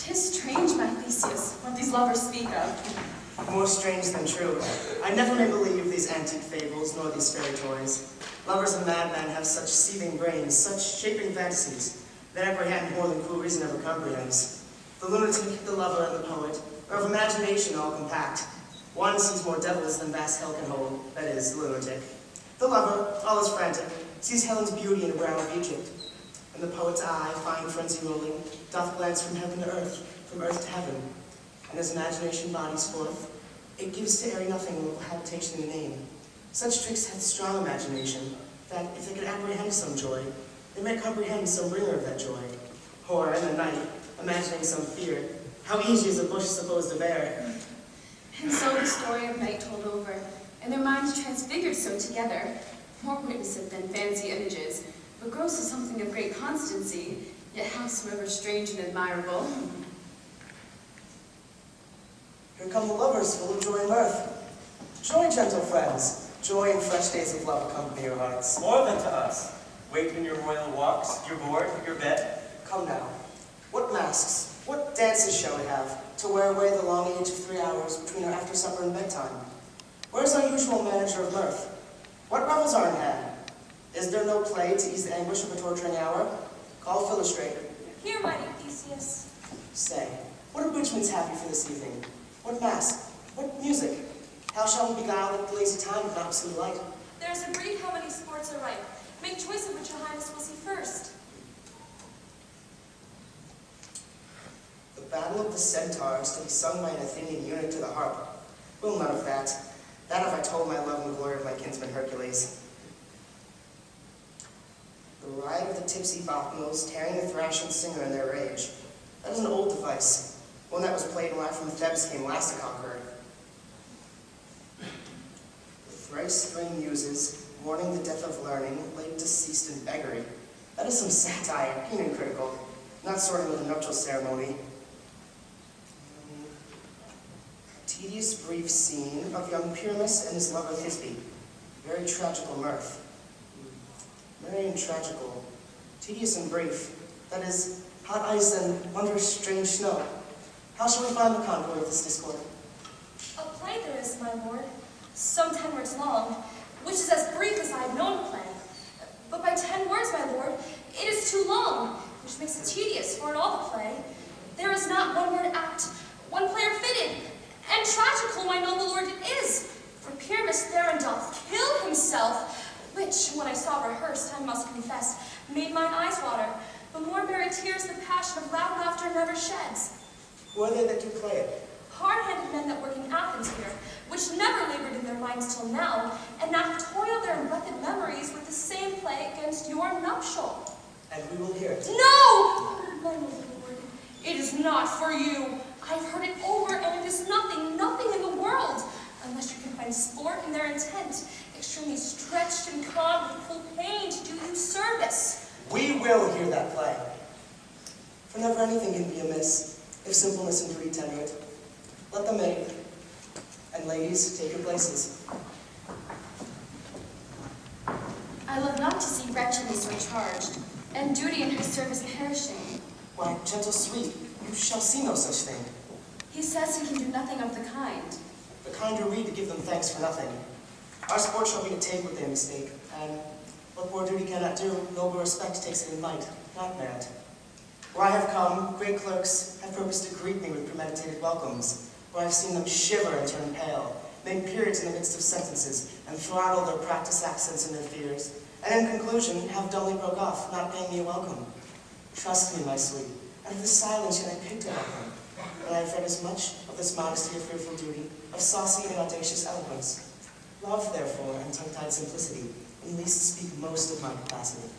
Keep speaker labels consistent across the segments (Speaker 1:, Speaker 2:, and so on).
Speaker 1: 'Tis strange, my Theseus, what these lovers speak of.
Speaker 2: More strange than true. I never may believe these antique fables, nor these fairy toys. Lovers and madmen have such seething brains, such shaping fantasies, that apprehend more than cool reason ever comprehends. The lunatic, the lover, and the poet are of imagination all compact. One sees more devils than vast hell can hold, that is, the lunatic. The lover, all is frantic, sees Helen's beauty in the brow of Egypt. And the poet's eye, fine frenzy rolling, doth glance from heaven to from earth to heaven. And as imagination bodies forth, it gives to airy nothing local habitation and name. Such tricks hath strong imagination, that if they could apprehend some joy, they might comprehend some bringer of that joy. Or, in the night, imagining some fear, how easy is a bush supposed to bear.
Speaker 1: And so the story of night told over, and their minds transfigured so together, more witness it than fancy images, but gross is something of great constancy, yet howsoever strange and admirable.
Speaker 2: Here come the lovers, full of joy and mirth. Joy, gentle friends, joy and fresh days of love accompany your hearts.
Speaker 3: More than to us. Wait in your royal walks, your board, your bed.
Speaker 2: Come now. What masks, what dances shall we have, to wear away the long age of 3 hours between our after supper and bedtime? Where's our usual manager of mirth? What revels are in hand? Is there no play to ease the anguish of a torturing hour? Call Philostrator.
Speaker 4: Here, mighty Theseus.
Speaker 2: Say, what abridgments have you for this evening? What mask? What music? How shall we beguile the lazy time without some delight?
Speaker 4: There is agreed how many sports are ripe. Make choice of which your highness will see first.
Speaker 2: The battle of the centaurs to be sung by an Athenian eunuch to the harp. Will none of that. That have I told my love and the glory of my kinsman Hercules. The ride of the tipsy bacchanals, tearing the thrashing singer in their rage. That is an old device, one that was played when I from Thebes came last to conquer. The thrice three muses, mourning the death of learning, late deceased in beggary. That is some satire, keen and critical, not sorting with a nuptial ceremony. Tedious brief scene of young Pyramus and his lover Thisbe. Very tragical mirth. Merry and tragical. Tedious and brief. That is, hot ice and wondrous strange snow. How shall we find the concord of this discord?
Speaker 4: A play there is, my lord, some 10 words long, which is as brief as I have known a play. But by 10 words, my lord, it is too long, which makes it tedious, for in all the play, there is not one word act, one player fitted, and tragical, my noble lord, it is. For Pyramus therein doth kill himself, which, when I saw rehearsed, I must confess, made mine eyes water. But more merry tears the passion of loud laughter never sheds.
Speaker 2: Who are they that do play it?
Speaker 4: Hard-handed men that work in Athens here, which never labored in their minds till now, and now have toiled their unbreathed memories with the same play against your nuptial.
Speaker 2: And we will hear it.
Speaker 4: No! My noble lord, it is not for you. I've heard it over, and it is nothing, nothing in the world, unless you can find sport in their intent, extremely stretched and caught with full pain to do you service.
Speaker 2: We will hear that play. For never anything can be amiss, if simpleness and greed tender it. Let them make. And ladies, take your places.
Speaker 1: I love not to see wretchedness recharged, and duty in her service perishing.
Speaker 2: Why, gentle sweet, you shall see no such thing.
Speaker 1: He says he can do nothing of the kind.
Speaker 2: The kinder read to give them thanks for nothing. Our sport shall be to take what they mistake, and what poor duty cannot do, noble respect takes it in might, not merit. Where I have come, great clerks have purposed to greet me with premeditated welcomes, where I have seen them shiver and turn pale, make periods in the midst of sentences, and throttle their practiced accents and their fears, and in conclusion have dumbly broke off, not paying me a welcome. Trust me, my sweet, out of this silence yet I picked a welcome, and I have read as much of this modesty of fearful duty, of saucy and audacious eloquence. Love, therefore, and tongue-tied simplicity, and least speak most of my capacity.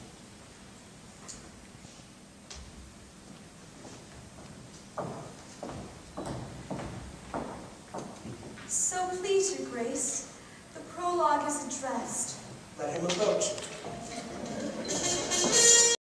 Speaker 4: So please your grace, the prologue is addressed.
Speaker 2: Let him approach.